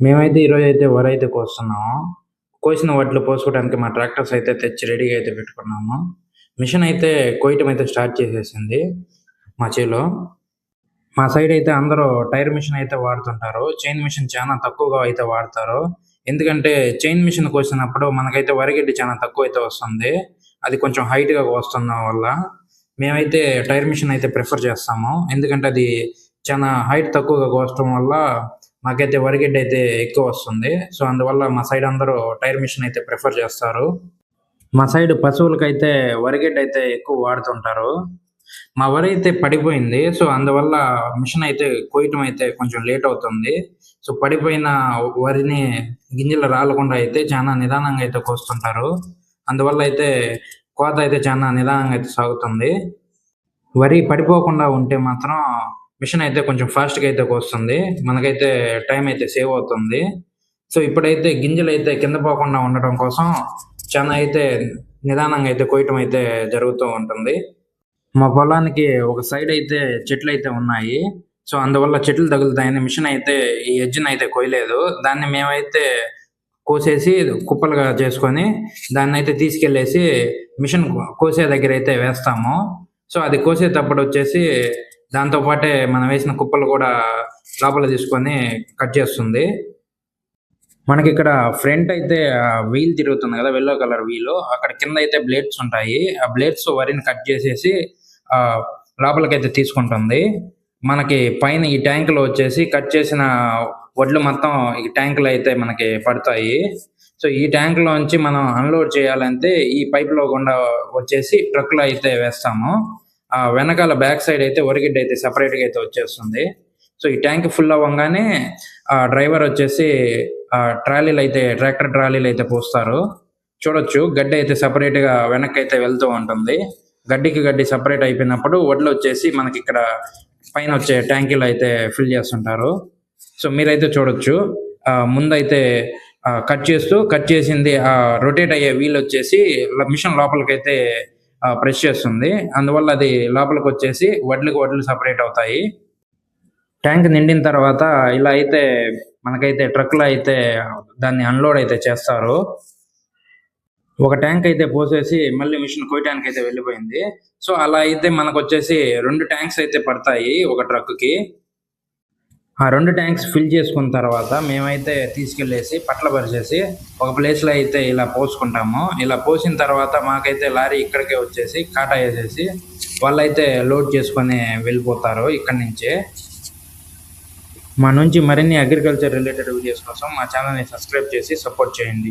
మేమైతే ఈరోజైతే వరైతే కోస్తున్నాము. కోసిన వడ్లు పోసుకోవడానికి మా ట్రాక్టర్స్ అయితే తెచ్చి రెడీగా అయితే పెట్టుకున్నాము. మిషన్ అయితే కోయటం అయితే స్టార్ట్ చేసేసింది మా చేలో. మా సైడ్ అయితే అందరూ టైర్ మిషన్ అయితే వాడుతుంటారు. చైన్ మిషన్ చాలా తక్కువగా అయితే వాడతారు. ఎందుకంటే చైన్ మిషన్ కోసినప్పుడు మనకైతే వరిగడ్డి చాలా తక్కువైతే వస్తుంది. అది కొంచెం హైట్‌గా కోస్తున్న వల్ల. మేమైతే టైర్ మిషన్ అయితే ప్రిఫర్ చేస్తాము. ఎందుకంటే అది చాలా హైట్ తక్కువగా కోసటం వల్ల మాకైతే వరిగడ్డి అయితే ఎక్కువ వస్తుంది. సో, అందువల్ల మా సైడ్ అందరూ టైర్ మిషన్ అయితే ప్రిఫర్ చేస్తారు. మా సైడ్ పశువులకైతే వరిగడ్డి అయితే ఎక్కువ వాడుతుంటారు. మా వరి అయితే పడిపోయింది. సో, అందువల్ల మిషన్ అయితే కోయటం అయితే కొంచెం లేట్ అవుతుంది. సో, పడిపోయిన వరిని గింజలు రాలకుండా అయితే చానా నిదానంగా అయితే కోస్తుంటారు. అందువల్ల అయితే కోత అయితే చానా నిదానంగా అయితే సాగుతుంది. వరి పడిపోకుండా ఉంటే మాత్రం మిషన్ అయితే కొంచెం ఫాస్ట్‌గా అయితే కోస్తుంది. మనకైతే టైం అయితే సేవ్ అవుతుంది. సో, ఇప్పుడైతే గింజలైతే కింద పోకుండా ఉండటం కోసం చానా అయితే నిదానంగా అయితే కోయటం అయితే జరుగుతూ ఉంటుంది. మా పొలానికి ఒక సైడ్ అయితే చెట్లయితే ఉన్నాయి. సో, అందువల్ల చెట్లు తగులుతాయని మిషన్ అయితే ఈ ఎడ్జ్‌నయితే కొయ్యలేదు. దాన్ని మేమైతే కోసేసి కుప్పలుగా చేసుకొని దాన్నయితే తీసుకెళ్ళేసి మిషన్ కోసే దగ్గరైతే వేస్తాము. సో, అది కోసేటప్పుడొచ్చేసి దాంతో పాటే మనం వేసిన కుప్పలు గూడా లోపలికి తీసుకొని కట్ చేస్తుంది. మనకిక్కడ ఫ్రంట్ అయితే వీల్ తిరుగుతుంది గదా! యెల్లో కలర్ వీలు. అక్కడ కిందయితే బ్లేడ్స్ ఉంటాయి. ఆ బ్లేడ్స్ వరిని కట్ చేసేసి ఆహ్, లోపలికైతే తీసుకుంటుంది. మనకి పైన ఈ ట్యాంక్‌లో వచ్చేసి కట్ చేసిన వడ్లు మొత్తం ఈ ట్యాంక్‌లో అయితే మనకి పడతాయి. సో, ఈ ట్యాంక్‌లోంచి మనం అన్‌లోడ్ చేయాలంటే ఈ పైప్‌లో గుండా వచ్చేసి ట్రక్‌లో అయితే వేస్తాము. వెనకాల బ్యాక్ సైడ్ అయితే వరిగడ్డి అయితే సెపరేట్‌గా అయితే వచ్చేస్తుంది. సో, ఈ ట్యాంక్ ఫుల్ అవ్వంగానే డ్రైవర్ వచ్చేసి ట్రాలీలయితే ట్రాక్టర్ ట్రాలీలయితే పోస్తారు. చూడొచ్చు గడ్డి అయితే సెపరేట్‌గా వెనక్కైతే వెళ్తూ ఉంటుంది. గడ్డికి గడ్డి సెపరేట్ అయిపోయినప్పుడు వడ్లొచ్చేసి మనకిక్కడ పైనొచ్చే ట్యాంకీలో అయితే ఫిల్ చేస్తుంటారు. సో, మీరైతే చూడొచ్చు. ముందైతే కట్ చేసింది రొటేట్ అయ్యే వీలొచ్చేసి మిషన్ లోపలికైతే ప్రెస్ చేస్తుంది. అందువల్ల అది లోపలికొచ్చేసి వడ్లు సెపరేట్ అవుతాయి. ట్యాంక్ నిండిన తర్వాత ఇలా అయితే మనకైతే ట్రక్‌లో అయితే దాన్ని అన్‌లోడ్ అయితే చేస్తారు. ఒక ట్యాంక్ అయితే పోసేసి మళ్ళీ మిషన్ కోయటానికైతే వెళ్ళిపోయింది. సో, అలా అయితే మనకొచ్చేసి 2 ట్యాంక్స్ అయితే పడతాయి ఒక ట్రక్‌కి. ఆ 2 ట్యాంక్స్ ఫిల్ చేసుకున్న తర్వాత మేమైతే తీసుకెళ్ళేసి పట్లబరిచేసి ఒక ప్లేస్‌లో అయితే ఇలా పోసుకుంటాము. ఇలా పోసిన తర్వాత మాకైతే లారీ ఇక్కడికే వచ్చేసి కాటా యేసేసి వాళ్ళైతే లోడ్ చేసుకొని వెళ్ళిపోతారు ఇక్కడి నుంచే. మా నుంచి మరిన్ని అగ్రికల్చర్ రిలేటెడ్ వీడియోస్ కోసం మా ఛానల్‌ని సబ్స్క్రైబ్ చేసి సపోర్ట్ చేయండి.